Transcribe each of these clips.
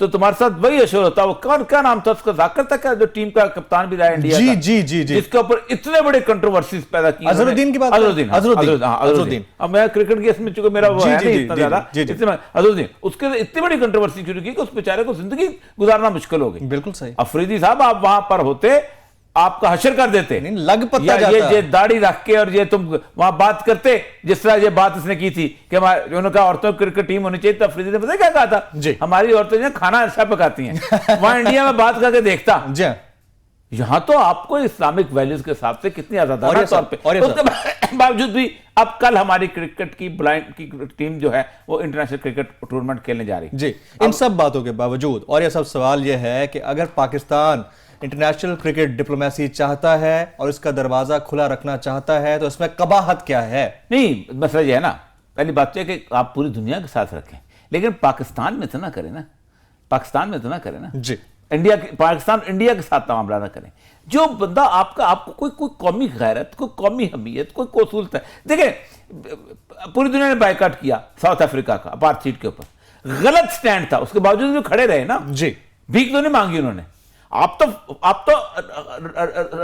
تو تمہارے ساتھ وہی اشور ہوتا. وہ کیا نام تھا اس کا, ذاکر تھا کیا, جو ٹیم کا کپتان بھی رہا ہے انڈیا کا, جی جس کے اوپر اتنے بڑے کنٹروورسیز پیدا کی. اظہر الدین کی بات, اظہر الدین. اب میں کرکٹ کی اس میں چونکہ میرا وہ ہے نہیں اتنا زیادہ, اظہر الدین, اس کے اتنی بڑی کنٹروورسی شروع کی کہ اس بیچارے کو زندگی گزارنا مشکل ہو گئی. بالکل صحیح. افریدی صاحب آپ وہاں پر ہوتے, آپ کا حشر کر دیتے, لگ پتا جاتا, یہ داڑھی رکھ کے, اور یہ تم وہاں بات کرتے جس طرح یہ بات اس نے کی تھی کہ انہوں نے کہا عورتوں کی کرکٹ ٹیم ہونی چاہیے. تو افریدی نے پتہ کیا کہا تھا, ہماری عورتیں جو کھانا اچھا پکاتی ہیں. وہاں انڈیا میں بات کر کے دیکھتا. یہاں تو آپ کو اسلامک ویلیوز کے حساب سے کتنی آزادانہ طور پہ, اس کے باوجود بھی اب کل ہماری کرکٹ کی بلائنڈ کی ٹیم جو ہے وہ انٹرنیشنل کرکٹ ٹورنمنٹ کھیلنے جا رہی. جی, ان سب باتوں کے باوجود اور یہ سب سوال یہ ہے کہ اگر پاکستان انٹرنیشنل کرکٹ ڈپلومیسی چاہتا ہے اور اس کا دروازہ کھلا رکھنا چاہتا ہے تو اس میں قباحت کیا ہے؟ نہیں, مسئلہ یہ ہے نا, پہلی بات تو ہے کہ آپ پوری دنیا کے ساتھ رکھیں, لیکن پاکستان میں تو نہ کریں نا, پاکستان میں تو نہ کریں نا. جی, پاکستان انڈیا کے ساتھ معاملہ نہ کریں. جو بندہ آپ کو کوئی قومی غیرت, کوئی قومی حمیت, کوئی اصول ہے. دیکھیں پوری دنیا نے بائیکاٹ کیا ساؤتھ افریقہ کا اپارتھائڈ کے اوپر, غلط سٹینڈ تھا, اس کے باوجود بھی کھڑے رہے نا. جی, بھیک تو نہیں مانگی انہوں نے. آپ تو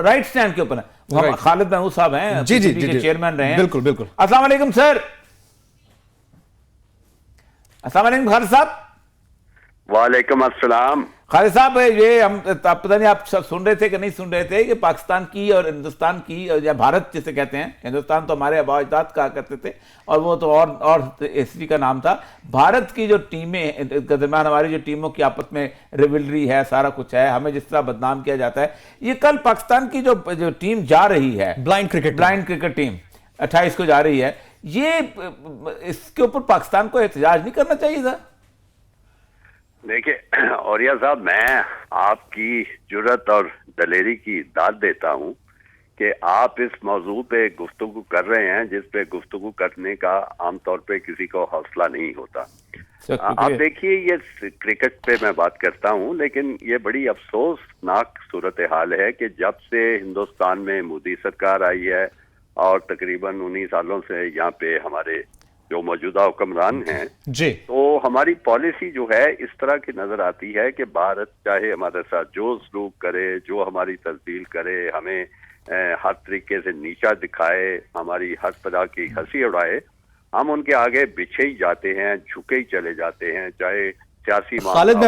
رائٹ سٹینڈ کے اوپر ہیں. خالد محمود صاحب ہیں, جی, چیئرمین رہے ہیں. بالکل بالکل. السلام علیکم سر. السلام علیکم خالد صاحب. وعلیکم السلام. خالد صاحب, یہ ہم پتہ نہیں آپ سب سن رہے تھے کہ نہیں سن رہے تھے کہ پاکستان کی اور ہندوستان کی, یا بھارت جسے کہتے ہیں, ہندوستان تو ہمارے آباء اجداد کہا کرتے تھے اور وہ تو اور اسی کا نام تھا. بھارت کی جو ٹیمیں کے درمیان, ہماری جو ٹیموں کی آپس میں ریولری ہے, سارا کچھ ہے, ہمیں جس طرح بدنام کیا جاتا ہے. یہ کل پاکستان کی جو ٹیم جا رہی ہے, بلائنڈ کرکٹ ٹیم 28 کو جا رہی ہے, یہ اس کے اوپر پاکستان کو احتجاج نہیں کرنا چاہیے تھا؟ دیکھیں اوریا صاحب, میں آپ کی جرات اور دلیری کی داد دیتا ہوں کہ آپ اس موضوع پہ گفتگو کر رہے ہیں جس پہ گفتگو کرنے کا عام طور پہ کسی کو حوصلہ نہیں ہوتا. آپ دیکھیے, یہ کرکٹ پہ میں بات کرتا ہوں, لیکن یہ بڑی افسوسناک صورتحال ہے کہ جب سے ہندوستان میں مودی سرکار آئی ہے اور تقریباً 19 سالوں سے یہاں پہ ہمارے جو موجودہ حکمران ہیں, جی, تو ہماری پالیسی جو ہے اس طرح کی نظر آتی ہے کہ بھارت چاہے ہمارے ساتھ جو سلوک کرے, جو ہماری تبدیل کرے, ہمیں ہر طریقے سے نیچا دکھائے, ہماری ہر طرح کی ہنسی اڑائے, ہم ان کے آگے بچھے ہی جاتے ہیں, جھکے ہی چلے جاتے ہیں, چاہے سیاسی. خالد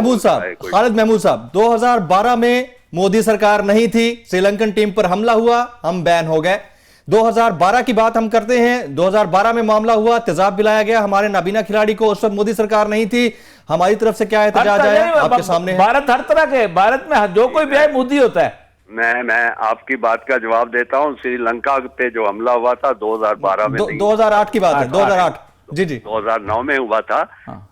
محمود صاحب 2012 میں مودی سرکار نہیں تھی, سری لنکن ٹیم پر حملہ ہوا, ہم بین ہو گئے. 2012 کی بات ہم کرتے ہیں, 2012 میں معاملہ ہوا, تیزاب پلایا گیا ہمارے نابینا کھلاڑی کو, اس وقت مودی سرکار نہیں تھی. ہماری طرف سے کیا احتجاج آیا آپ کے سامنے ہے؟ بھارت ہر طرح کے, بھارت میں جو کوئی بھی آئے مودی ہوتا ہے. میں آپ کی بات کا جواب دیتا ہوں. سری لنکا پہ جو حملہ ہوا تھا 2012 میں, 2008 کی بات ہے, 2008 جی 2009 میں ہوا تھا.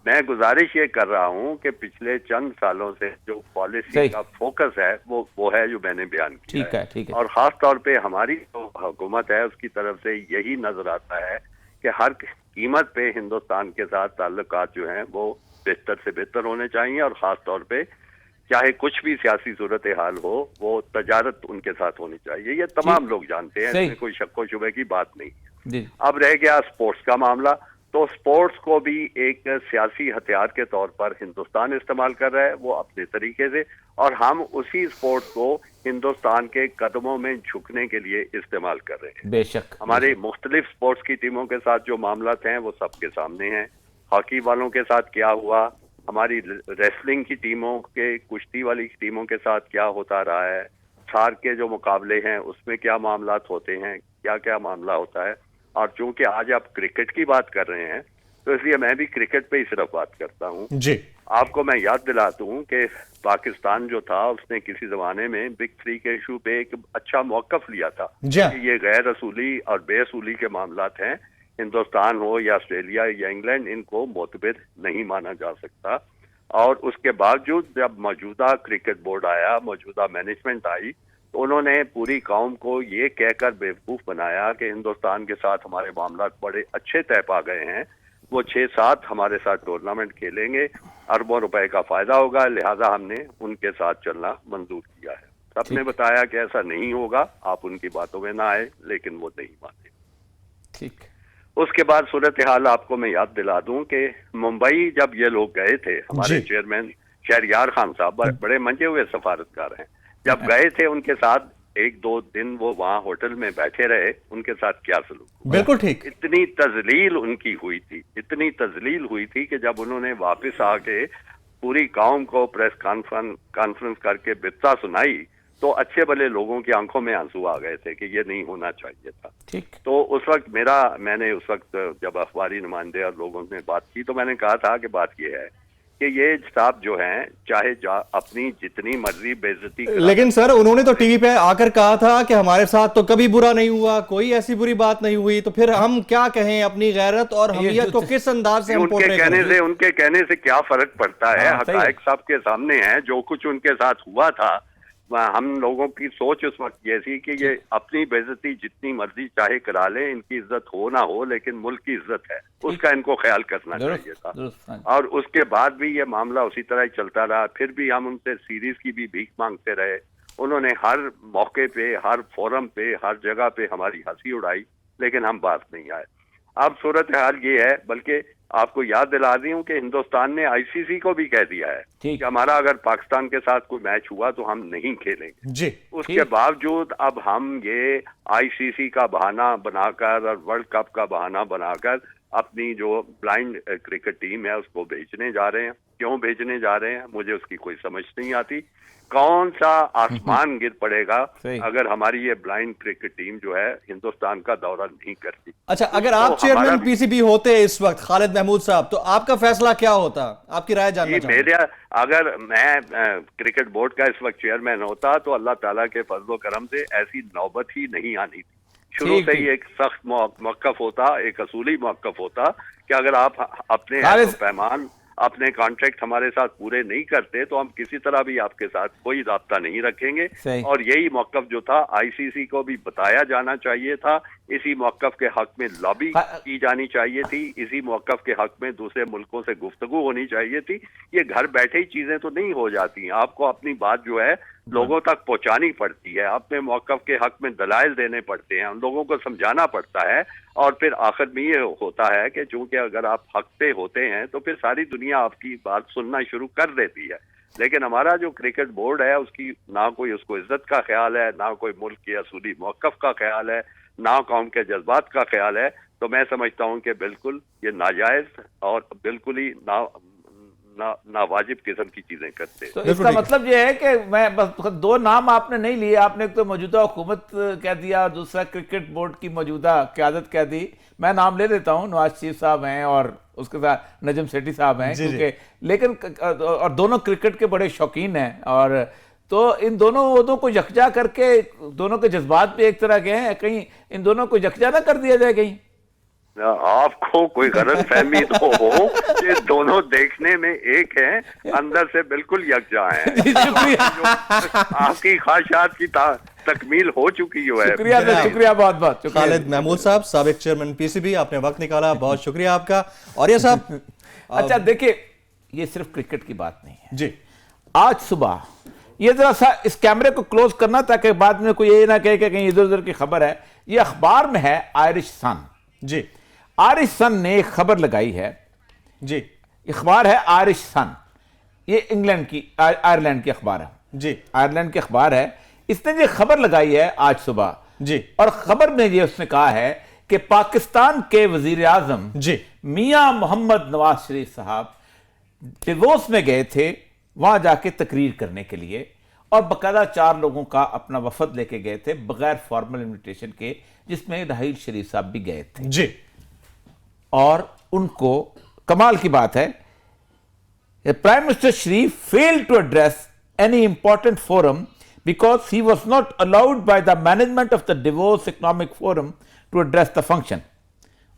میں گزارش یہ کر رہا ہوں کہ پچھلے چند سالوں سے جو پالیسی کا فوکس ہے وہ ہے جو میں نے بیان کیا ہے, اور خاص طور پہ ہماری جو حکومت ہے اس کی طرف سے یہی نظر آتا ہے کہ ہر قیمت پہ ہندوستان کے ساتھ تعلقات جو ہیں وہ بہتر سے بہتر ہونے چاہیے, اور خاص طور پہ چاہے کچھ بھی سیاسی صورتحال ہو وہ تجارت ان کے ساتھ ہونی چاہیے. یہ تمام لوگ جانتے ہیں, اس میں کوئی شک و شبہ کی بات نہیں. اب رہ گیا سپورٹس کا معاملہ, تو سپورٹس کو بھی ایک سیاسی ہتھیار کے طور پر ہندوستان استعمال کر رہا ہے, وہ اپنے طریقے سے, اور ہم اسی سپورٹس کو ہندوستان کے قدموں میں جھکنے کے لیے استعمال کر رہے ہیں. بے شک ہمارے مختلف سپورٹس کی ٹیموں کے ساتھ جو معاملات ہیں وہ سب کے سامنے ہیں. ہاکی والوں کے ساتھ کیا ہوا, ہماری ریسلنگ کی ٹیموں کے, کشتی والی ٹیموں کے ساتھ کیا ہوتا رہا ہے, سارک کے جو مقابلے ہیں اس میں کیا معاملات ہوتے ہیں, کیا کیا معاملہ ہوتا ہے. اور چونکہ آج آپ کرکٹ کی بات کر رہے ہیں تو اس لیے میں بھی کرکٹ پہ ہی صرف بات کرتا ہوں. جی, آپ کو میں یاد دلاتا ہوں کہ پاکستان جو تھا اس نے کسی زمانے میں بگ 3 کے ایشو پہ ایک اچھا موقف لیا تھا کہ یہ غیر اصولی اور بے اصولی کے معاملات ہیں, ہندوستان ہو یا آسٹریلیا یا انگلینڈ, ان کو معتبر نہیں مانا جا سکتا. اور اس کے باوجود جب موجودہ کرکٹ بورڈ آیا, موجودہ مینجمنٹ آئی, تو انہوں نے پوری قوم کو یہ کہہ کر بیوقوف بنایا کہ ہندوستان کے ساتھ ہمارے معاملات بڑے اچھے طے پا گئے ہیں, وہ 6-7 ہمارے ساتھ ٹورنامنٹ کھیلیں گے, اربوں روپے کا فائدہ ہوگا, لہذا ہم نے ان کے ساتھ چلنا منظور کیا ہے. سب نے بتایا کہ ایسا نہیں ہوگا, آپ ان کی باتوں میں نہ آئے, لیکن وہ نہیں مانے. ٹھیک. اس کے بعد صورتحال آپ کو میں یاد دلا دوں کہ ممبئی جب یہ لوگ گئے تھے, ہمارے چیئرمین شہریار خان صاحب بڑے منجے ہوئے سفارتکار ہیں، جب گئے تھے ان کے ساتھ 1-2 دن وہ وہاں ہوٹل میں بیٹھے رہے، ان کے ساتھ کیا سلوک؟ بالکل ٹھیک. اتنی تذلیل ان کی ہوئی تھی، اتنی تذلیل ہوئی تھی کہ جب انہوں نے واپس آ کے پوری قوم کو پریس کانفرنس کر کے بتہ سنائی تو اچھے بھلے لوگوں کی آنکھوں میں آنسو آ گئے تھے کہ یہ نہیں ہونا چاہیے تھا. تو اس وقت میں نے اس وقت جب اخباری نمائندے اور لوگوں نے بات کی تو میں نے کہا تھا کہ بات یہ ہے کہ یہ صاحب جو ہیں چاہے اپنی جتنی مرضی بے عزتی، لیکن سر انہوں نے تو ٹی وی پہ آ کر کہا تھا کہ ہمارے ساتھ تو کبھی برا نہیں ہوا، کوئی ایسی بری بات نہیں ہوئی، تو پھر ہم کیا کہیں اپنی غیرت اور حمیت کو کس انداز سے ہم پورٹرے کریں؟ ان کے کہنے سے کیا فرق پڑتا ہے؟ حقائق سب کے سامنے ہیں، جو کچھ ان کے ساتھ ہوا تھا. ہم لوگوں کی سوچ اس وقت یہ تھی کہ یہ اپنی بے عزتی جتنی مرضی چاہے کرا لیں، ان کی عزت ہو نہ ہو لیکن ملک کی عزت ہے، اس کا ان کو خیال کرنا چاہیے تھا. اور اس کے بعد بھی یہ معاملہ اسی طرح ہی چلتا رہا. پھر بھی ہم ان سے سیریز کی بھی بھیک مانگتے رہے. انہوں نے ہر موقع پہ، ہر فورم پہ، ہر جگہ پہ ہماری ہنسی اڑائی لیکن ہم بات نہیں آئے. اب صورتحال یہ ہے، بلکہ آپ کو یاد دلا دی ہوں کہ ہندوستان نے آئی سی سی کو بھی کہہ دیا ہے کہ ہمارا اگر پاکستان کے ساتھ کوئی میچ ہوا تو ہم نہیں کھیلیں گے. اس کے باوجود اب ہم یہ آئی سی سی کا بہانہ بنا کر اور ورلڈ کپ کا بہانہ بنا کر اپنی جو بلائنڈ کرکٹ ٹیم ہے اس کو بھیجنے جا رہے ہیں. کیوں بھیجنے جا رہے ہیں مجھے اس کی کوئی سمجھ نہیں آتی. کون سا آسمان گر پڑے گا اگر ہماری یہ بلائنڈ کرکٹ ٹیم جو ہے ہندوستان کا دورہ نہیں کرتی؟ اچھا، اگر آپ چیئرمین پی سی بی ہوتے اس وقت خالد محمود صاحب، تو آپ کا فیصلہ کیا ہوتا؟ آپ کی رائے جاننا چاہوں گا. اگر میں کرکٹ بورڈ کا اس وقت چیئرمین ہوتا تو اللہ تعالیٰ کے فضل و کرم سے ایسی نوبت ہی نہیں آنی تھی. شروع سے ہی ایک سخت موقف ہوتا، ایک اصولی موقف ہوتا کہ اگر آپ اپنے پیمان، اپنے کانٹریکٹ ہمارے ساتھ پورے نہیں کرتے تو ہم کسی طرح بھی آپ کے ساتھ کوئی رابطہ نہیں رکھیں گے. اور یہی موقف جو تھا آئی سی سی کو بھی بتایا جانا چاہیے تھا. اسی موقف کے حق میں لابی کی جانی چاہیے تھی. اسی موقف کے حق میں دوسرے ملکوں سے گفتگو ہونی چاہیے تھی. یہ گھر بیٹھے ہی چیزیں تو نہیں ہو جاتی. آپ کو اپنی بات جو ہے لوگوں تک پہنچانی پڑتی ہے، اپنے موقف کے حق میں دلائل دینے پڑتے ہیں، ان لوگوں کو سمجھانا پڑتا ہے. اور پھر آخر میں یہ ہوتا ہے کہ چونکہ اگر آپ حق پہ ہوتے ہیں تو پھر ساری دنیا آپ کی بات سننا شروع کر دیتی ہے. لیکن ہمارا جو کرکٹ بورڈ ہے اس کی نہ کوئی اس کو عزت کا خیال ہے، نہ کوئی ملک کے اصولی موقف کا خیال ہے، نہ قوم کے جذبات کا خیال ہے. تو میں سمجھتا ہوں کہ بالکل یہ ناجائز اور بالکل ہی ناواجب قسم کی چیزیں کرتے ہیں. تو اس کا مطلب یہ ہے کہ میں بس 2 نام آپ نے نہیں لیے، آپ نے ایک تو موجودہ حکومت کہہ دیا اور دوسرا کرکٹ بورڈ کی موجودہ قیادت کہہ دی. میں نام لے لیتا ہوں، نواز شریف صاحب ہیں اور اس کے ساتھ نجم سیٹھی صاحب ہیں، کیونکہ لیکن اور دونوں کرکٹ کے بڑے شوقین ہیں. اور تو ان دونوں عہدوں کو یکجا کر کے دونوں کے جذبات بھی ایک طرح کے ہیں، کہیں ان دونوں کو یکجا نہ کر دیا جائے کہیں؟ آپ کو کوئی غلط فہمی تو ہو کہ دونوں دیکھنے میں ایک ہیں، اندر سے بالکل یکجا ہیں. آپ کی خواہشات کی تکمیل ہو چکی ہے. شکریہ بہت بہت. خالد محمود صاحب، سابق چیئرمین پی سی بی، آپ نے وقت نکالا، بہت شکریہ آپ کا. اور یہ صاحب اچھا دیکھیں، یہ صرف کرکٹ کی بات نہیں ہے. جی، آج صبح یہ ذرا سا اس کیمرے کو کلوز کرنا تاکہ بعد میں کوئی یہ نہ کہے کہ کہیں ادھر ادھر کی خبر ہے. یہ اخبار میں ہے آئرش سن. جی، آئرش سن نے ایک خبر لگائی ہے. جی، اخبار ہے آئرش سن. یہ انگلینڈ کی، آئرلینڈ کی اخبار ہے. جی، آئرلینڈ کی اخبار ہے. اس نے یہ خبر لگائی ہے آج صبح. جی، اور خبر میں یہ اس نے کہا ہے کہ پاکستان کے وزیر اعظم جی میاں محمد نواز شریف صاحب ڈیووس میں گئے تھے، وہاں جا کے تقریر کرنے کے لیے، اور باقاعدہ 4 لوگوں کا اپنا وفد لے کے گئے تھے بغیر فارمل انویٹیشن کے، جس میں راحیل شریف صاحب بھی گئے تھے. جی، اور ان کو کمال کی بات ہے، prime minister Sharif failed to address any important forum because he was not allowed by the management of the Davos Economic Forum to address the function.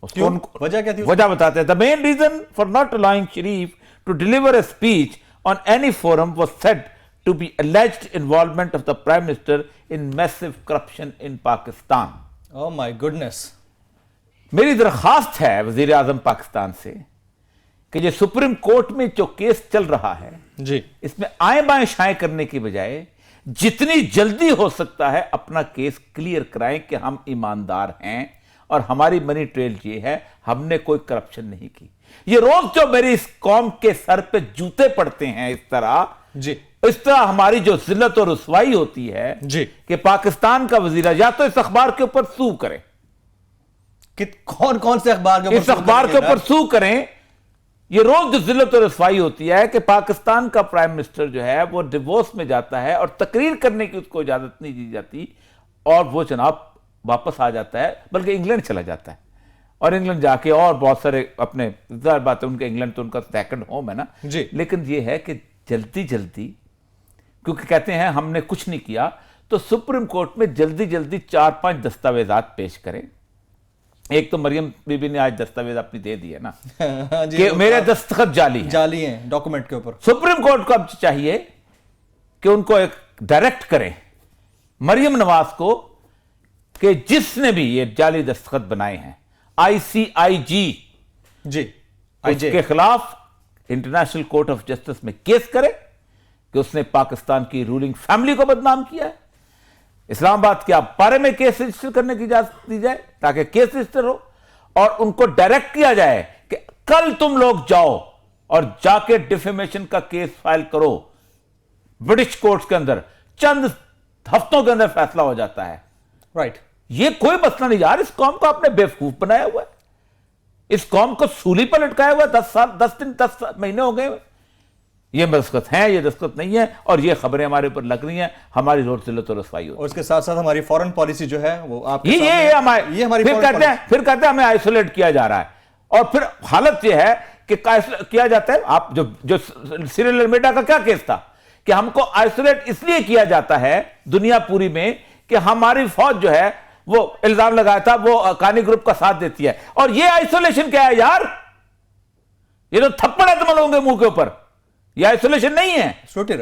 وجہ کیا تھی؟ وجہ بتاتے ہیں. The main reason for not allowing Sharif to deliver a speech on any forum was said to be alleged involvement of the Prime Minister in massive corruption in Pakistan. Oh my goodness. میری درخواست ہے وزیر اعظم پاکستان سے کہ یہ supreme court میں جو case چل رہا ہے، جی، اس میں آئیں بائیں شائیں کرنے کی بجائے جتنی جلدی ہو سکتا ہے اپنا کیس کلیئر کرائیں کہ ہم ایماندار ہیں اور ہماری منی ٹریل یہ ہے ہم نے کوئی کرپشن نہیں کی. یہ روز جو میری اس قوم کے سر پہ جوتے پڑتے ہیں اس طرح جی اس طرح ہماری جو ذلت اور رسوائی ہوتی ہے جی کہ پاکستان کا وزیر یا تو اس اخبار کے اوپر سو کریں, کون سے اخبار کے اوپر اس اخبار کے اوپر سو کریں. یہ روز جو ذلت اور رسوائی ہوتی ہے کہ پاکستان کا پرائم منسٹر جو ہے وہ ڈیوورس میں جاتا ہے اور تقریر کرنے کی اس کو اجازت نہیں دی جاتی اور وہ جناب واپس آ جاتا ہے, بلکہ انگلینڈ چلا جاتا ہے اور انگلینڈ جا کے اور بہت سارے اپنے ظاہر بات ہے ان کے انگلینڈ تو ان کا سیکنڈ ہوم ہے نا جی. لیکن یہ ہے کہ جلدی کیونکہ کہتے ہیں ہم نے کچھ نہیں کیا تو سپریم کورٹ میں جلدی 4-5 دستاویزات پیش کریں. ایک تو مریم بی بی نے آج دستاویز اپنی دے دی ہے نا کہ میرے دستخط جعلی ہیں ڈاکومنٹ کے اوپر. سپریم کورٹ کو اب چاہیے کہ ان کو ایک ڈائریکٹ کریں مریم نواز کو کہ جس نے بھی یہ جعلی دستخط بنائے ہیں ICIG جی اس کے خلاف انٹرنیشنل کورٹ آف جسٹس میں کیس کرے کہ اس نے پاکستان کی رولنگ فیملی کو بدنام کیا ہے. اسلام آباد کے بارے میں کیس رجسٹر کرنے کی اجازت دی جائے تاکہ کیس رجسٹر ہو اور ان کو ڈائریکٹ کیا جائے کہ کل تم لوگ جاؤ اور جا کے ڈیفیمیشن کا کیس فائل کرو برٹش کورٹس کے اندر, چند ہفتوں کے اندر فیصلہ ہو جاتا ہے. رائٹ یہ کوئی مسئلہ نہیں یار, اس قوم کو آپ نے بیوقوف بنایا ہوا ہے, اس قوم کو سولی پر لٹکایا ہوا ہے. 10 مہینے ہو گئے یہ دستخط ہیں یہ دستخط نہیں ہے اور یہ خبریں ہمارے اوپر لگ رہی ہیں, ہماری روز ذلت و رسوائی ہوتی ہے. اور اس کے ساتھ ساتھ ہماری فورن پالیسی جو ہے وہ آپ پھر کہتے ہیں ہمیں آئسولیٹ کیا جا رہا ہے اور پھر حالت یہ ہے کہ کیا جاتا ہے. آپ جو سیریل المیڈا کا کیا کیس تھا کہ ہم کو آئسولیٹ اس لیے کیا جاتا ہے دنیا پوری میں کہ ہماری فوج جو ہے وہ الزام لگایا تھا وہ کانی گروپ کا ساتھ دیتی ہے, اور یہ آئسولیشن کیا ہے یار, یہ تو تھپڑ ہے تم لوگوں کے منہ کے اوپر, یہ آئسولیشن نہیں ہے. Absolutely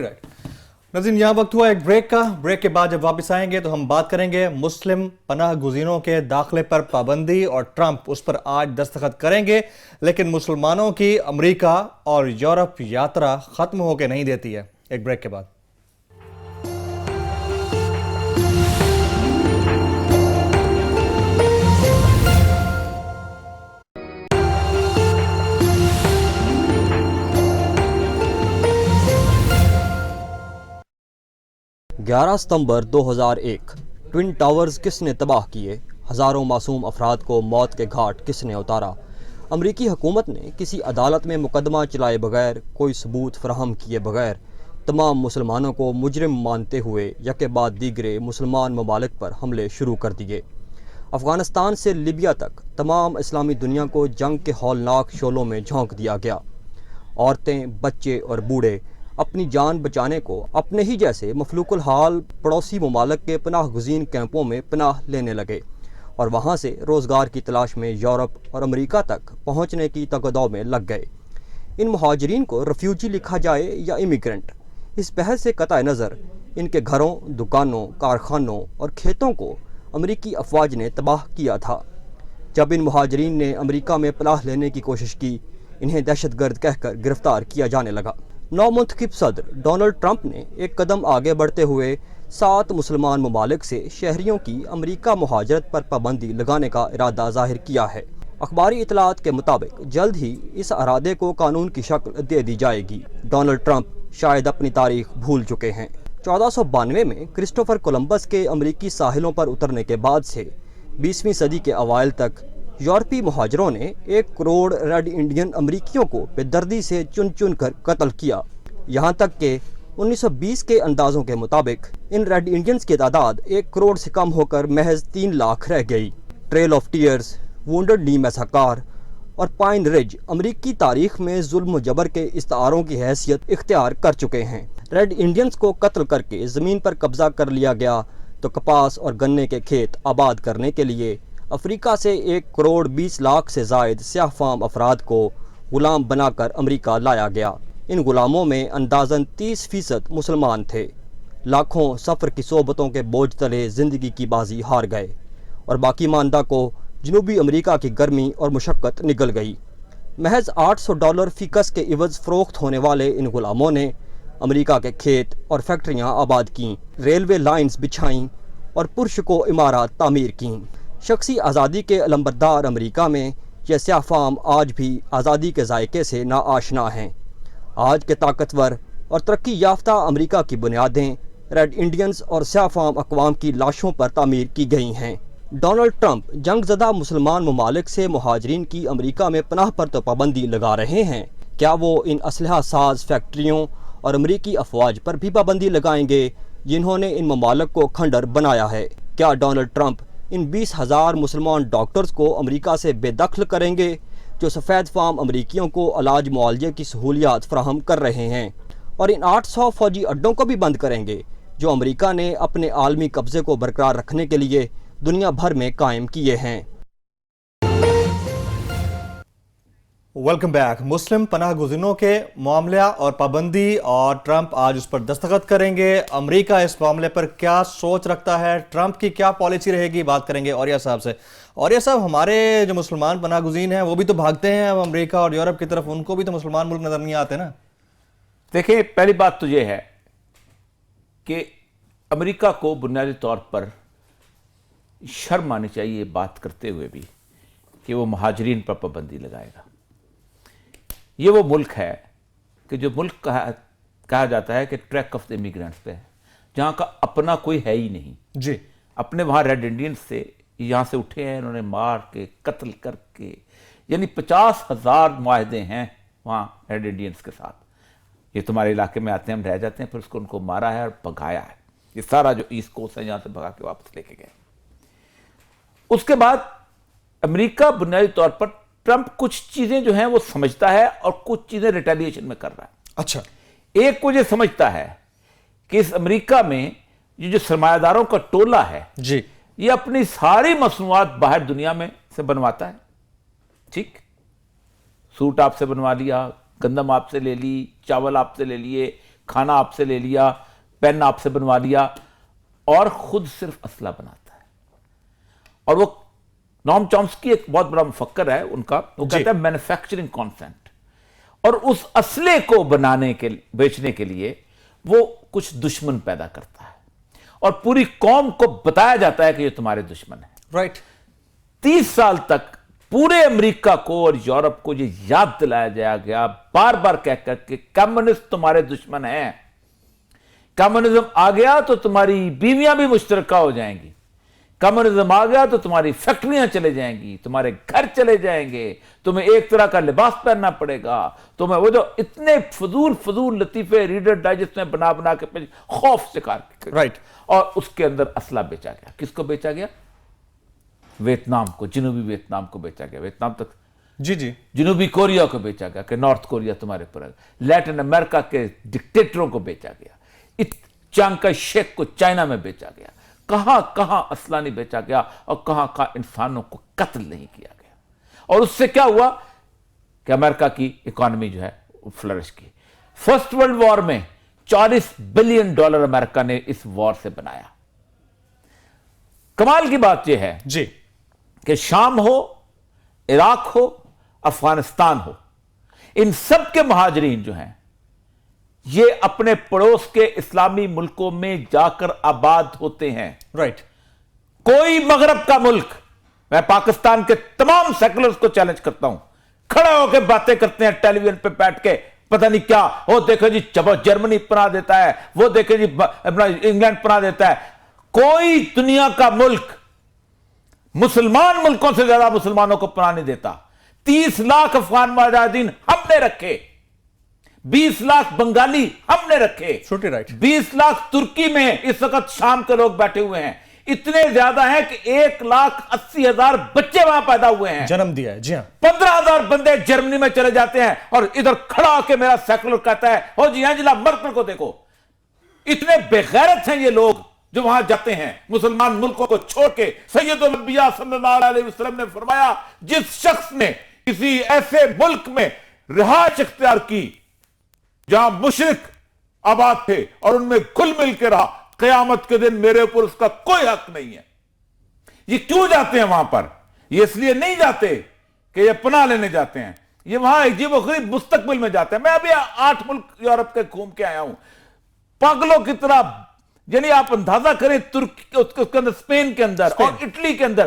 right. ناظرین یہاں وقت ہوا ایک بریک کا. بریک کے بعد جب واپس آئیں گے تو ہم بات کریں گے مسلم پناہ گزینوں کے داخلے پر پابندی, اور ٹرمپ اس پر آج دستخط کریں گے, لیکن مسلمانوں کی امریکہ اور یورپ یاترا ختم ہو کے نہیں دیتی ہے. ایک بریک کے بعد. گیارہ ستمبر 2001 ٹوین ٹاورز کس نے تباہ کیے؟ ہزاروں معصوم افراد کو موت کے گھاٹ کس نے اتارا؟ امریکی حکومت نے کسی عدالت میں مقدمہ چلائے بغیر, کوئی ثبوت فراہم کیے بغیر تمام مسلمانوں کو مجرم مانتے ہوئے یکے بعد دیگرے مسلمان ممالک پر حملے شروع کر دیے. افغانستان سے لیبیا تک تمام اسلامی دنیا کو جنگ کے ہولناک شعلوں میں جھونک دیا گیا. عورتیں, بچے اور بوڑھے اپنی جان بچانے کو اپنے ہی جیسے مفلوق الحال پڑوسی ممالک کے پناہ گزین کیمپوں میں پناہ لینے لگے اور وہاں سے روزگار کی تلاش میں یورپ اور امریکہ تک پہنچنے کی تگدو میں لگ گئے. ان مہاجرین کو ریفیوجی لکھا جائے یا امیگرنٹ, اس بحث سے قطع نظر ان کے گھروں, دکانوں, کارخانوں اور کھیتوں کو امریکی افواج نے تباہ کیا تھا. جب ان مہاجرین نے امریکہ میں پناہ لینے کی کوشش کی, انہیں دہشت گرد کہہ کر گرفتار کیا جانے لگا. نو منتخب صدر ڈونلڈ ٹرمپ نے ایک قدم آگے بڑھتے ہوئے 7 مسلمان ممالک سے شہریوں کی امریکہ مہاجرت پر پابندی لگانے کا ارادہ ظاہر کیا ہے. اخباری اطلاعات کے مطابق جلد ہی اس ارادے کو قانون کی شکل دے دی جائے گی. ڈونلڈ ٹرمپ شاید اپنی تاریخ بھول چکے ہیں. 1492 میں کرسٹوفر کولمبس کے امریکی ساحلوں پر اترنے کے بعد سے 20ویں صدی کے اوائل تک یورپی مہاجروں نے 1 کروڑ ریڈ انڈین امریکیوں کو بے دردی سے چن چن کر قتل کیا. یہاں تک کہ 1920 کے اندازوں کے مطابق ان ریڈ انڈینز کی تعداد 1 کروڑ سے کم ہو کر محض 3 لاکھ رہ گئی. ٹریل آف ٹیئرز, وونڈڈ نی میساکار اور پائن رج امریکی تاریخ میں ظلم و جبر کے استعاروں کی حیثیت اختیار کر چکے ہیں. ریڈ انڈینز کو قتل کر کے زمین پر قبضہ کر لیا گیا تو کپاس اور گنے کے کھیت آباد کرنے کے لیے افریقہ سے 1 کروڑ 20 لاکھ سے زائد سیاہ فام افراد کو غلام بنا کر امریکہ لایا گیا. ان غلاموں میں اندازاً 30% مسلمان تھے. لاکھوں سفر کی صحبتوں کے بوجھ تلے زندگی کی بازی ہار گئے اور باقی ماندہ کو جنوبی امریکہ کی گرمی اور مشقت نگل گئی. محض $800 فی گز کے عوض فروخت ہونے والے ان غلاموں نے امریکہ کے کھیت اور فیکٹریاں آباد کیں, ریلوے لائنز بچھائیں اور پرشکو عمارات تعمیر کیں. شخصی آزادی کے علمبردار امریکہ میں یہ سیاہ فام آج بھی آزادی کے ذائقے سے ناآشنا ہیں۔ آج کے طاقتور اور ترقی یافتہ امریکہ کی بنیادیں ریڈ انڈینز اور سیاہ فام اقوام کی لاشوں پر تعمیر کی گئی ہیں۔ ڈونلڈ ٹرمپ جنگ زدہ مسلمان ممالک سے مہاجرین کی امریکہ میں پناہ پر تو پابندی لگا رہے ہیں، کیا وہ ان اسلحہ ساز فیکٹریوں اور امریکی افواج پر بھی پابندی لگائیں گے جنہوں نے ان ممالک کو کھنڈر بنایا ہے؟ کیا ڈونلڈ ٹرمپ ان 20,000 مسلمان ڈاکٹرز کو امریکہ سے بے دخل کریں گے جو سفید فام امریکیوں کو علاج معالجے کی سہولیات فراہم کر رہے ہیں، اور ان 800 فوجی اڈوں کو بھی بند کریں گے جو امریکہ نے اپنے عالمی قبضے کو برقرار رکھنے کے لیے دنیا بھر میں قائم کیے ہیں؟ Welcome back. مسلم پناہ گزینوں کے معاملہ اور پابندی، اور ٹرمپ آج اس پر دستخط کریں گے۔ امریکہ اس معاملے پر کیا سوچ رکھتا ہے، ٹرمپ کی کیا پالیسی رہے گی، بات کریں گے اوریہ صاحب سے۔ اوریہ صاحب، ہمارے جو مسلمان پناہ گزین ہیں وہ بھی تو بھاگتے ہیں اب امریکہ اور یورپ کی طرف، ان کو بھی تو مسلمان ملک نظر نہیں آتے نا۔ دیکھیں، پہلی بات تو یہ ہے کہ امریکہ کو بنیادی طور پر شرم آنی چاہیے بات کرتے ہوئے بھی کہ وہ مہاجرین پر پابندی لگائے گا۔ یہ وہ ملک ہے کہ جو ملک کہا جاتا ہے کہ ٹریک آف دا امیگرینٹس پہ ہے، جہاں کا اپنا کوئی ہے ہی نہیں۔ جی، اپنے وہاں ریڈ انڈینز سے یہاں سے اٹھے ہیں، انہوں نے مار کے قتل کر کے، یعنی 50,000 معاہدے ہیں وہاں ریڈ انڈینز کے ساتھ۔ یہ تمہارے علاقے میں آتے ہیں، ہم رہ جاتے ہیں، پھر اس کو ان کو مارا ہے اور بھگایا ہے۔ یہ سارا جو ایسٹ کوسٹ ہے یہاں سے بھگا کے واپس لے کے گئے۔ اس کے بعد امریکہ بنیادی طور پر ٹرمپ کچھ چیزیں جو ہیں وہ سمجھتا ہے اور کچھ چیزیں ریٹیلیشن میں کر رہا ہے۔ اچھا، ایک وہ یہ سمجھتا ہے کہ اس امریکہ میں یہ جو سرمایہ داروں کا ٹولہ ہے، جی، یہ اپنی ساری مصنوعات باہر دنیا میں سے بنواتا ہے۔ ٹھیک، سوٹ آپ سے بنوا لیا، گندم آپ سے لے لی، چاول آپ سے لے لیے، کھانا آپ سے لے لیا، پین آپ سے بنوا لیا، اور خود صرف اسلحہ بناتا ہے۔ اور وہ نام چومسکی ایک بہت بڑا مفکر ہے ان کا، وہ کہتا ہے مینوفیکچرنگ کانسنٹ، اور اس اسلحے کو بیچنے کے لیے وہ کچھ دشمن پیدا کرتا ہے اور پوری قوم کو بتایا جاتا ہے کہ یہ تمہارے دشمن ہیں۔ رائٹ۔ 30 سال تک پورے امریکہ کو اور یورپ کو یہ یاد دلایا جایا گیا بار بار کہہ کر کہ کمیونسٹ تمہارے دشمن ہیں، کمیونزم آ گیا تو تمہاری بیویاں بھی مشترکہ ہو جائیں گی، کمیونزم آ گیا تو تمہاری فیکٹریاں چلے جائیں گی، تمہارے گھر چلے جائیں گے، تمہیں ایک طرح کا لباس پہننا پڑے گا، تمہیں وہ جو اتنے فضول لطیفے ریڈر ڈائجسٹ میں بنا کے خوف شکار کیا۔ رائٹ۔ اور اس کے اندر اسلحہ بیچا گیا۔ کس کو بیچا گیا؟ ویتنام کو، جنوبی ویتنام کو بیچا گیا، ویتنام تک، جی جی، جنوبی کوریا کو بیچا گیا کہ نارتھ کوریا تمہارے پر ہے، لیٹن امریکہ کے ڈکٹیٹروں کو بیچا گیا، چانگ کا شیخ کو چائنا میں بیچا گیا، کہاں کہاں اسلحہ نہیں بیچا گیا، اور کہاں کہاں انسانوں کو قتل نہیں کیا گیا۔ اور اس سے کیا ہوا کہ امریکہ کی اکانومی جو ہے وہ فلرش کی۔ فرسٹ ورلڈ وار میں $40 بلین امریکہ نے اس وار سے بنایا۔ کمال کی بات یہ ہے جی، کہ شام ہو، عراق ہو، افغانستان ہو، ان سب کے مہاجرین جو ہیں یہ اپنے پڑوس کے اسلامی ملکوں میں جا کر آباد ہوتے ہیں۔ رائٹ۔ کوئی مغرب کا ملک، میں پاکستان کے تمام سیکولرز کو چیلنج کرتا ہوں، کھڑے ہو کے باتیں کرتے ہیں ٹیلی ویژن پہ بیٹھ کے، پتہ نہیں کیا، وہ دیکھو جی جرمنی پناہ دیتا ہے، وہ دیکھو جی اپنا انگلینڈ پناہ دیتا ہے۔ کوئی دنیا کا ملک مسلمان ملکوں سے زیادہ مسلمانوں کو پناہ نہیں دیتا۔ 30 لاکھ افغان مجاہدین ہم نے رکھے، 20 لاکھ بنگالی ہم نے رکھے، 20 لاکھ ترکی میں اس وقت شام کے لوگ بیٹھے ہوئے ہیں، اتنے زیادہ ہیں کہ 1,80,000 بچے وہاں پیدا ہوئے ہیں، جنم دیا ہے۔ جی ہاں، 15,000 بندے جرمنی میں چلے جاتے ہیں، اور ادھر کھڑا ہو کے میرا سیکولر کہتا ہے او جی اینجلا مرکل کو دیکھو۔ اتنے بے غیرت ہیں یہ لوگ جو وہاں جاتے ہیں مسلمان ملکوں کو چھوڑ کے۔ سید الانبیاء صلی اللہ علیہ وسلم نے فرمایا جس شخص نے کسی ایسے ملک میں رہائش اختیار کی جہاں مشرک آباد تھے اور ان میں گھل مل کے رہا، قیامت کے دن میرے اوپر اس کا کوئی حق نہیں ہے۔ یہ کیوں جاتے ہیں وہاں پر؟ یہ اس لیے نہیں جاتے کہ یہ پناہ لینے جاتے ہیں، یہ وہاں عجیب و غریب مستقبل میں جاتے ہیں۔ میں ابھی 8 ملک یورپ کے گھوم کے آیا ہوں، پاگلوں کی طرح، یعنی آپ اندازہ کریں ترکی کے اندر، اسپین کے اندر اور اٹلی کے اندر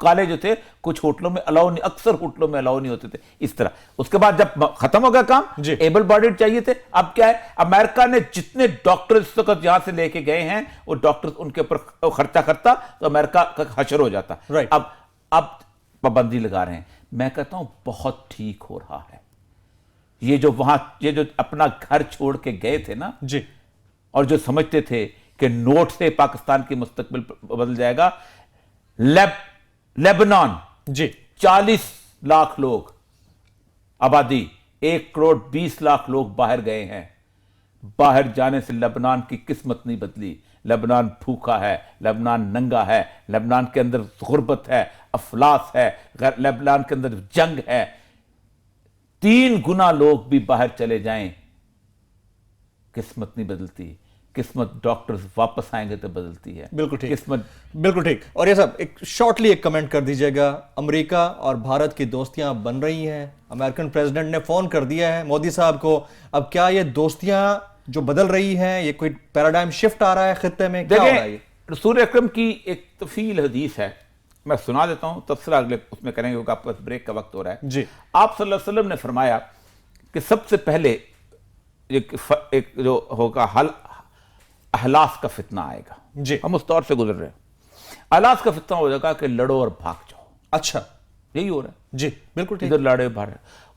کالے جو تھے کچھ ہوٹلوں میں الاؤ نہیں, اکثر ہوٹلوں میں الاؤ نہیں ہوتے تھے اس طرح. اس کے بعد جب ختم ہو گیا کام, ایبل باڈیڈ چاہیے تھے. اب کیا ہے, امریکہ نے جتنے ڈاکٹر اس وقت یہاں سے لے کے گئے ہیں وہ ڈاکٹر ان کے اوپر خرچہ کرتا تو امریکہ کا حشر ہو جاتا. اب پابندی لگا رہے ہیں. میں کہتا ہوں بہت ٹھیک ہو رہا ہے. یہ جو اپنا گھر چھوڑ کے گئے تھے نا جی, اور جو سمجھتے تھے کہ نوٹ سے پاکستان کی مستقبل بدل جائے گا, لیبنان جی 40 لاکھ لوگ آبادی, 1,20,00,000 لوگ باہر گئے ہیں. باہر جانے سے لبنان کی قسمت نہیں بدلی. لبنان بھوکا ہے, لبنان ننگا ہے, لبنان کے اندر غربت ہے, افلاس ہے, لبنان کے اندر جنگ ہے. 3 گنا لوگ بھی باہر چلے جائیں قسمت نہیں بدلتی. قسمت ڈاکٹرز واپس آئیں گے تو بدلتی ہے. بالکل ٹھیک, قسمت بالکل ٹھیک. اور یہ سب ایک شارٹلی ایک کمنٹ کر دیجئے گا, امریکہ اور بھارت کی دوستیاں بن رہی ہیں, امریکن پریزیڈنٹ نے فون کر دیا ہے مودی صاحب کو. اب کیا یہ دوستیاں جو بدل رہی ہیں, یہ کوئی پیراڈائم شفٹ آ رہا ہے خطے میں, کیا ہو رہا ہے؟ رسول اکرم کی ایک طویل حدیث ہے, میں سنا دیتا ہوں, تبصرہ اگلے اس میں کریں گے کیونکہ آپ کا بریک کا وقت ہو رہا ہے. جی, آپ صلی اللہ علیہ وسلم نے فرمایا کہ سب سے پہلے ایک جو ہوگا احلاس کا فتنہ آئے گا. جی, ہم اس دور سے گزر رہے ہیں. احلاس کا فتنہ ہو جائے گا کہ لڑو اور بھاگ جاؤ. اچھا, یہی ہو رہا ہے. جی بالکل ٹھیک. ادھر لڑے بھاگ.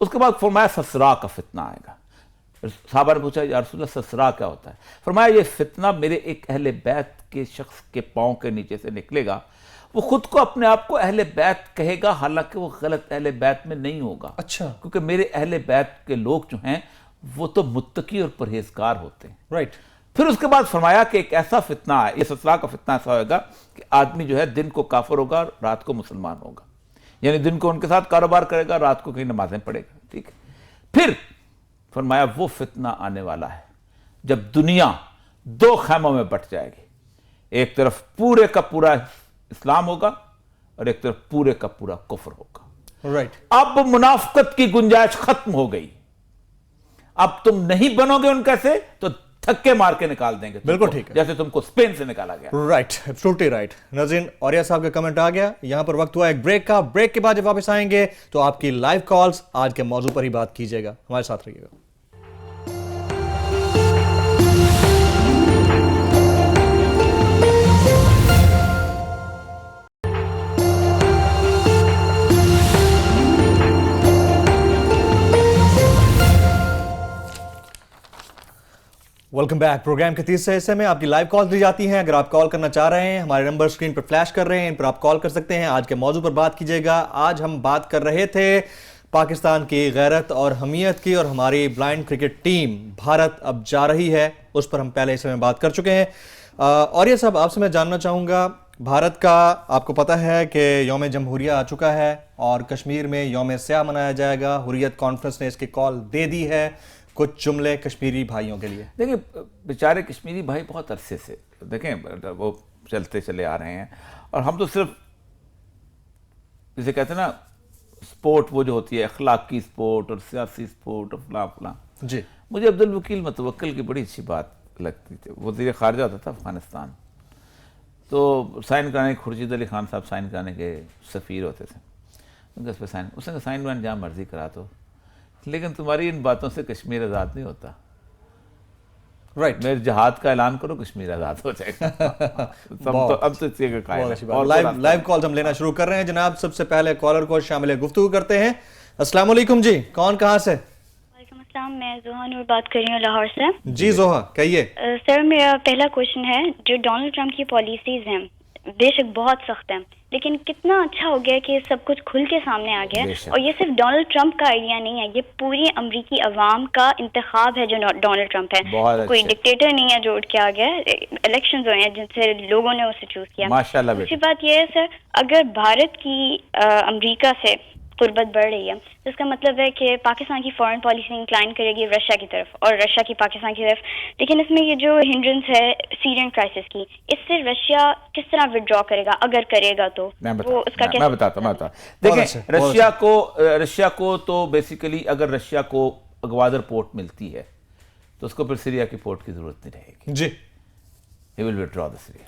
اس کے بعد فرمایا سسرا کا فتنہ آئے گا. صحابہ نے پوچھا یا رسول اللہ سسرا کیا ہوتا ہے؟ فرمایا یہ فتنہ میرے ایک اہل بیت کے شخص کے پاؤں کے نیچے سے نکلے گا. وہ خود کو اپنے آپ کو اہل بیت کہے گا, حالانکہ وہ غلط اہل بیت میں نہیں ہوگا. اچھا, کیونکہ میرے اہل بیت کے لوگ جو ہیں وہ تو متقی اور پرہیزگار ہوتے ہیں. رائٹ. پھر اس کے بعد فرمایا کہ ایک ایسا فتنہ ہے, یہ سسرا کا فتنہ ایسا ہوگا کہ آدمی جو ہے دن کو کافر ہوگا اور رات کو مسلمان ہوگا. یعنی دن کو ان کے ساتھ کاروبار کرے گا, رات کو کہیں نمازیں پڑھے گا. ٹھیک ہے. پھر فرمایا وہ فتنہ آنے والا ہے جب دنیا 2 خیموں میں بٹ جائے گی. ایک طرف پورے کا پورا اسلام ہوگا اور ایک طرف پورے کا پورا کفر ہوگا. رائٹ. اب منافقت کی گنجائش ختم ہو گئی. اب تم نہیں بنو گے ان کیسے تو تھکے مار کے نکال دیں گے. بالکل ٹھیک ہے, جیسے تم کو اسپین سے نکالا گیا. Right, absolutely right. ناظرین, اوریہ صاحب کا کمنٹ آ گیا. یہاں پر وقت ہوا ایک بریک کا. بریک کے بعد جب واپس آئیں گے تو آپ کی لائیو کالز آج کے موضوع پر ہی بات کیجیے گا. ہمارے ساتھ رہیے گا. Welcome back. پروگرام کے تیسرے حصے میں آپ کی لائیو کال دی جاتی ہیں. اگر آپ کال کرنا چاہ رہے ہیں, ہمارے نمبر سکرین پر فلیش کر رہے ہیں, ان پر آپ کال کر سکتے ہیں. آج کے موضوع پر بات کیجیے گا. آج ہم بات کر رہے تھے پاکستان کی غیرت اور حمیت کی, اور ہماری بلائنڈ کرکٹ ٹیم بھارت اب جا رہی ہے, اس پر ہم پہلے حصے میں بات کر چکے ہیں. اور یہ سب آپ سے میں جاننا چاہوں گا, بھارت کا آپ کو پتہ ہے کہ یوم جمہوریہ آ چکا ہے اور کشمیر میں یوم سیاہ منایا جائے گا. حریت کانفرنس نے اس کی کال دے دی ہے. کچھ جملے کشمیری بھائیوں کے لیے. دیکھیں, بیچارے کشمیری بھائی بہت عرصے سے دیکھیں وہ چلتے چلے آ رہے ہیں, اور ہم تو صرف جسے کہتے ہیں نا سپورٹ, وہ جو ہوتی ہے اخلاقی سپورٹ اور سیاسی سپورٹ اور فلاں فلاں. جی, مجھے عبدالوکیل متوکل کی بڑی اچھی بات لگتی تھی. وزیر خارجہ ہوتا تھا افغانستان, تو سائن کرانے, خورشید علی خان صاحب سائن کرانے کے سفیر ہوتے تھے. اس پہ سائن, اس نے سائن وائن جہاں مرضی کرا تو, لیکن تمہاری ان باتوں سے کشمیر آزاد نہیں ہوتا. رائٹ. میرے جہاد کا اعلان کرو, کشمیر آزاد ہو جائے گا. اب تو اسی کا قائل ہے. لائیو کالز ہم لینا شروع کر رہے ہیں جناب. سب سے پہلے کالر کو شامل گفتگو کرتے ہیں. السلام علیکم جی, کون کہاں سے؟ وعلیکم السلام, میں زوہا نور بات کر رہی ہوں لاہور سے. جی زوہا, کہیے. سر, میرا پہلا کوشچن ہے, جو ڈونلڈ ٹرمپ کی پالیسیز ہیں بے شک بہت سخت ہیں, لیکن کتنا اچھا ہو گیا کہ سب کچھ کھل کے سامنے آ گیا. اور یہ صرف ڈونلڈ ٹرمپ کا آئیڈیا نہیں ہے, یہ پوری امریکی عوام کا انتخاب ہے جو ڈونلڈ ٹرمپ ہے. کوئی ڈکٹیٹر نہیں ہے جو اٹھ کے آ گیا. الیکشنز ہوئے ہیں جن سے لوگوں نے اسے چوز کیا. دوسری بات یہ ہے سر, اگر بھارت کی امریکہ سے قربت بڑھ رہی ہے تو اس کا مطلب ہے کہ پاکستان کی فارن پالیسی انکلائن کرے گی رشیا کی طرف اور رشیا کی پاکستان کی طرف. لیکن اس میں یہ جو ہنڈرنس ہے سیرین کرائسس کی, اس سے رشیا کس طرح وڈرا کرے گا, اگر کرے گا تو وہ اس کا کیا؟ میں بتاتا ہوں. دیکھیں, رشیا کو تو بیسیکلی اگر رشیا کو گوادر پورٹ ملتی ہے تو اس کو پھر سیریا کی پورٹ کی ضرورت نہیں رہے گی. جی, he will withdraw the Syria.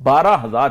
12,000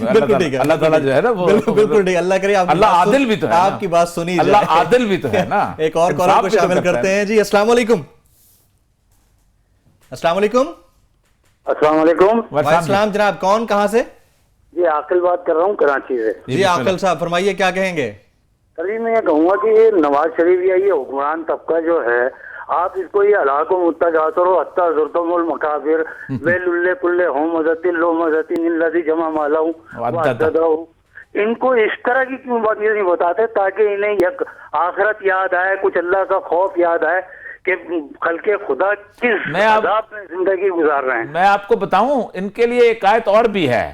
بالکل ٹھیک ہے, اللہ تعالیٰ جو ہے نا وہ بالکل ٹھیک, اللہ کرے اللہ عادل بھی تو ہے, آپ کی بات سنی جائے, اللہ عادل بھی تو ہے نا. ایک اور کالر کو شامل کرتے ہیں. جی السلام علیکم. السلام علیکم. السلام علیکم. وعلیکم السلام جناب, کون کہاں سے؟ جی عاقل بات کر رہا ہوں کراچی سے. جی عاقل صاحب فرمائیے کیا کہیں گے؟ سر میں یہ کہوں گا کہ یہ نواز شریف یا یہ حکمران طبقہ جو ہے, آپ اس کو یہ علاق و متجاثر و حتی زرتم المقابر ویل اللہ کل ہوں مزتن لو مزتن اللذی جمع مالا ہوں, ان کو اس طرح کی کیوں بات یہ نہیں بتاتے تاکہ انہیں یک آخرت یاد آئے, کچھ اللہ کا خوف یاد آئے کہ خلق خدا کس عذاب میں زندگی گزار رہے ہیں. میں آپ کو بتاؤں ان کے لیے ایک آیت اور بھی ہے.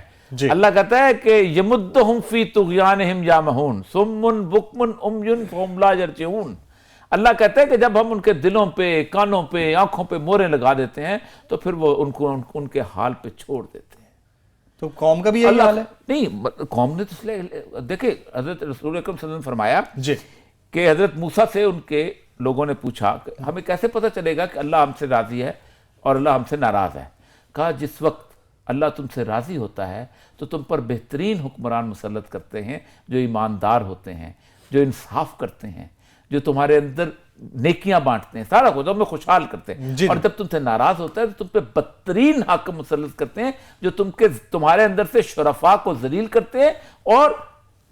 اللہ کہتا ہے کہ یمدہم فی طغیانہم یامہون صم بکم عمی فہم لا یرجعون. اللہ کہتا ہے کہ جب ہم ان کے دلوں پہ, کانوں پہ, آنکھوں پہ موریں لگا دیتے ہیں تو پھر وہ ان کے حال پہ چھوڑ دیتے ہیں. تو قوم کا بھی یہی حال ہے؟ نہیں, قوم نے تو اس لیے دیکھیں حضرت رسول اکرم صلی اللہ علیہ وسلم نے فرمایا جی کہ حضرت موسیٰ سے ان کے لوگوں نے پوچھا کہ ہمیں کیسے پتہ چلے گا کہ اللہ ہم سے راضی ہے اور اللہ ہم سے ناراض ہے. کہا جس وقت اللہ تم سے راضی ہوتا ہے تو تم پر بہترین حکمران مسلط کرتے ہیں جو ایماندار ہوتے ہیں, جو انصاف کرتے ہیں, جو تمہارے اندر نیکیاں بانٹتے ہیں, سارا کچھ تمہیں خوشحال کرتے ہیں. اور جب تم سے ناراض ہوتا ہے تو تم پہ بدترین حاکم مسلط کرتے ہیں جو تمہارے اندر سے شرفاء کو ذلیل کرتے ہیں اور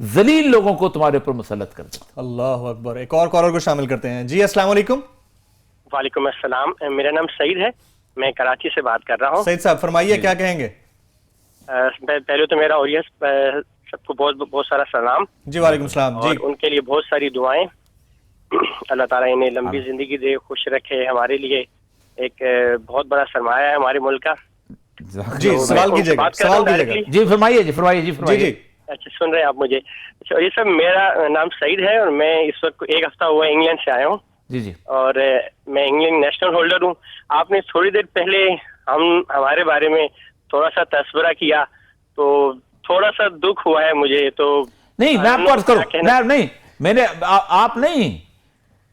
ذلیل لوگوں کو تمہارے اوپر مسلط کرتے ہیں. اللہ اکبر. ایک اور کالر کو شامل کرتے ہیں. جی السلام علیکم. وعلیکم السلام, میرا نام سعید ہے, میں کراچی سے بات کر رہا ہوں. سعید صاحب فرمائیے کیا کہیں گے؟ پہلے تو میرا اوریس سب کو بہت سارا سلام. جی وعلیکم السلام. اور ان کے لیے بہت ساری دعائیں, اللہ تعالیٰ انہیں لمبی زندگی دے, خوش رکھے. ہمارے لیے ایک بہت بڑا سرمایہ ہے ہمارے ملک کا. جی سوال کیجئے گا, سوال کیجئے گا. جی فرمائیے, جی فرمائیے, جی فرمائیے. اچھا سن رہے ہیں آپ مجھے؟ اچھا یہ سب, میرا نام سعید ہے اور میں اس وقت ایک ہفتہ ہوا انگلینڈ سے آیا ہوں. جی جی. اور میں انگلینڈ نیشنل ہولڈر ہوں. آپ نے تھوڑی دیر پہلے ہمارے بارے میں تھوڑا سا تذکرہ کیا تو تھوڑا سا دکھ ہوا ہے مجھے. تو نہیں میں آپ کو عرض کروں, نہیں میں نے آپ نہیں,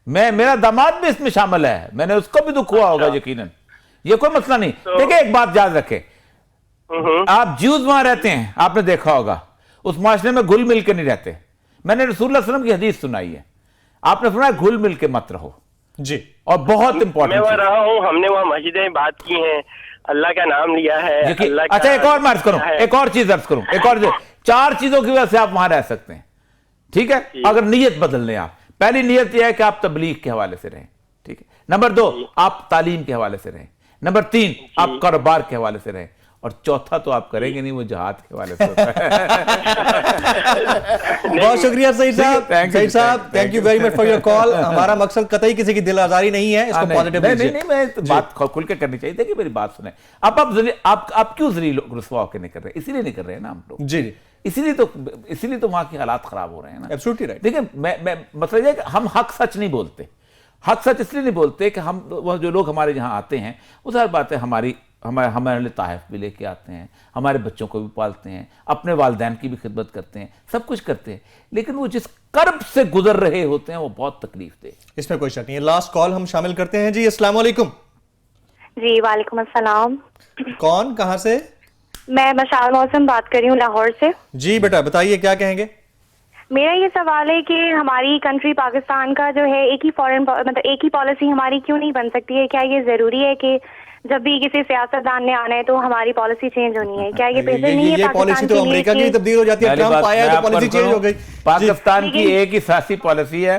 میرا داماد بھی اس میں شامل ہے, میں نے اس کو بھی دکھ ہوا ہوگا یقیناً, یہ کوئی مسئلہ نہیں. دیکھیں ایک بات یاد رکھیں, آپ جیوز وہاں رہتے ہیں, آپ نے دیکھا ہوگا اس معاشرے میں گھل مل کے نہیں رہتے. میں نے رسول اللہ صلی اللہ علیہ وسلم کی حدیث سنائی ہے, آپ نے فرمایا گھل مل کے مت رہو. جی, اور بہت امپورٹنٹ. میں وہاں رہا ہوں, ہم نے وہاں مسجدیں بات کی ہیں, اللہ کا نام لیا ہے. اچھا ایک اور میں عرض کروں, ایک اور چیز عرض کروں, ایک اور 4 چیزوں کی وجہ سے آپ وہاں رہ سکتے ہیں. ٹھیک ہے, اگر نیت بدل لیں آپ. پہلی نیت یہ ہے کہ آپ تبلیغ کے حوالے سے رہیں. ٹھیک ہے. نمبر 2 آپ تعلیم کے حوالے سے رہیں. نمبر 3 آپ کاروبار کے حوالے سے رہیں. اور چوتھا تو آپ کریں گے نہیں, وہ جہاد کے حوالے سے ہوتا ہے. بہت شکریہ سعید صاحب. سعید صاحب thank you very much for your call. ہمارا مقصد قطعی کسی کی دل آزاری نہیں ہے, اس کو پازیٹیو لیجئے. نہیں میں بات کھل کے کرنی چاہیے کہ میری بات سنیں. آپ کیوں ذلیل رسوا ہو کے نہیں کر رہے؟ اسی لیے نہیں کر رہے ہیں نا ہم لوگ. جی جی, اسی لیے تو وہاں کے حالات خراب ہو رہے ہیں نا. Absolutely right. دیکھیں میں مسئلہ یہ ہے کہ ہم حق سچ نہیں بولتے. حق سچ اس لیے نہیں بولتے کہ وہ جو لوگ ہمارے یہاں آتے ہیں وہ ظاہر بات ہے ہمارے لیے تحائف بھی لے کے آتے ہیں, ہمارے بچوں کو بھی پالتے ہیں, اپنے والدین کی بھی خدمت کرتے ہیں, سب کچھ کرتے ہیں, لیکن وہ جس کرب سے گزر رہے ہوتے ہیں وہ بہت تکلیف دہ. اس میں کوئی شک نہیں ہے. لاسٹ کال ہم شامل کرتے ہیں. جی السلام علیکم. جی وعلیکم السلام. کون کہاں سے؟ میں مشال موسم بات کر رہی ہوں لاہور سے. جی بیٹا بتائیے کیا کہیں گے؟ میرا یہ سوال ہے کہ ہماری کنٹری پاکستان کا جو ہے ایک ہی پالیسی ہماری کیوں نہیں بن سکتی ہے؟ کیا یہ ضروری ہے کہ جب بھی کسی سیاستدان نے آنا ہے تو ہماری پالیسی چینج ہونی ہے؟ کیا یہ بہتر نہیں ہے؟ یہ پالیسی تو امریکہ کی تبدیل ہو جاتی ہے, ٹرمپ آیا تو پالیسی چینج ہو گئی. پاکستان کی ایک ہی سیاسی پالیسی ہے,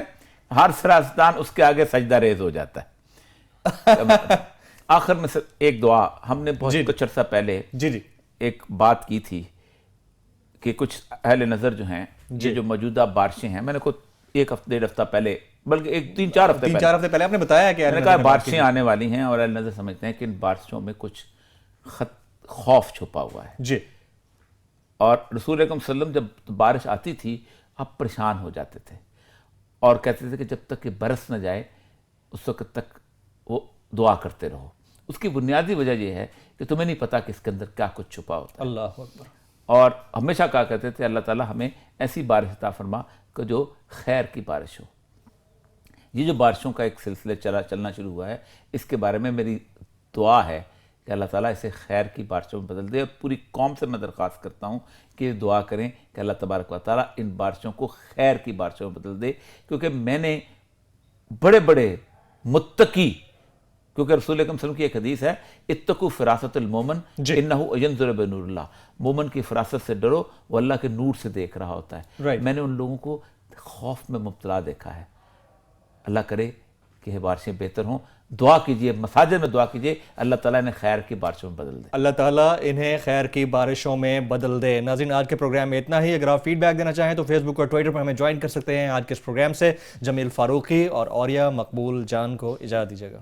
ہر سیاستدان اس کے آگے سجدہ ریز ہو جاتا ہے. آخر میں ایک دعا, ہم نے بہت کچھ عرصہ پہلے ایک بات کی تھی کہ کچھ اہل نظر جو ہیں, یہ جو موجودہ بارشیں ہیں, میں نے خود 1-1.5 ہفتہ پہلے, بلکہ 3-4 ہفتے پہلے آپ نے بتایا کہ میں نے کہا بارشیں آنے والی ہیں, اور اہل نظر سمجھتے ہیں کہ ان بارشوں میں کچھ خوف چھپا ہوا ہے. جی, اور رسول اکرم صلی اللہ علیہ وسلم جب بارش آتی تھی آپ پریشان ہو جاتے تھے اور کہتے تھے کہ جب تک کہ برس نہ جائے اس وقت تک وہ دعا کرتے رہو. اس کی بنیادی وجہ یہ ہے کہ تمہیں نہیں پتا کہ اس کے اندر کیا کچھ چھپا ہوتا ہے. اللہ اکبر. اور ہمیشہ کہا کرتے تھے اللہ تعالیٰ ہمیں ایسی بارش عطا فرما کہ جو خیر کی بارش ہو. یہ جو بارشوں کا ایک سلسلہ چلنا شروع ہوا ہے, اس کے بارے میں میری دعا ہے کہ اللہ تعالیٰ اسے خیر کی بارشوں میں بدل دے. اور پوری قوم سے میں درخواست کرتا ہوں کہ دعا کریں کہ اللہ تبارک و تعالیٰ ان بارشوں کو خیر کی بارشوں میں بدل دے. کیونکہ میں نے بڑے بڑے متقی، کیونکہ رسول اکرم صلی اللہ علیہ وسلم کی ایک حدیث ہے اتقوا فراست المومن انہ ینظر بنور اللہ، مومن کی فراست سے ڈرو، وہ اللہ کے نور سے دیکھ رہا ہوتا ہے. میں نے ان لوگوں کو خوف میں مبتلا دیکھا ہے. اللہ کرے کہ یہ بارشیں بہتر ہوں. دعا کیجئے، مساجد میں دعا کیجئے اللہ تعالیٰ انہیں خیر کی بارشوں میں بدل دے. اللہ تعالیٰ انہیں خیر کی بارشوں میں بدل دے. ناظرین آج کے پروگرام میں اتنا ہی. اگر آپ فیڈ بیک دینا چاہیں تو فیس بک اور ٹویٹر پر ہمیں جوائن کر سکتے ہیں. آج کے اس پروگرام سے جمیل فاروقی اور اوریہ مقبول جان کو اجازت دیجیے گا.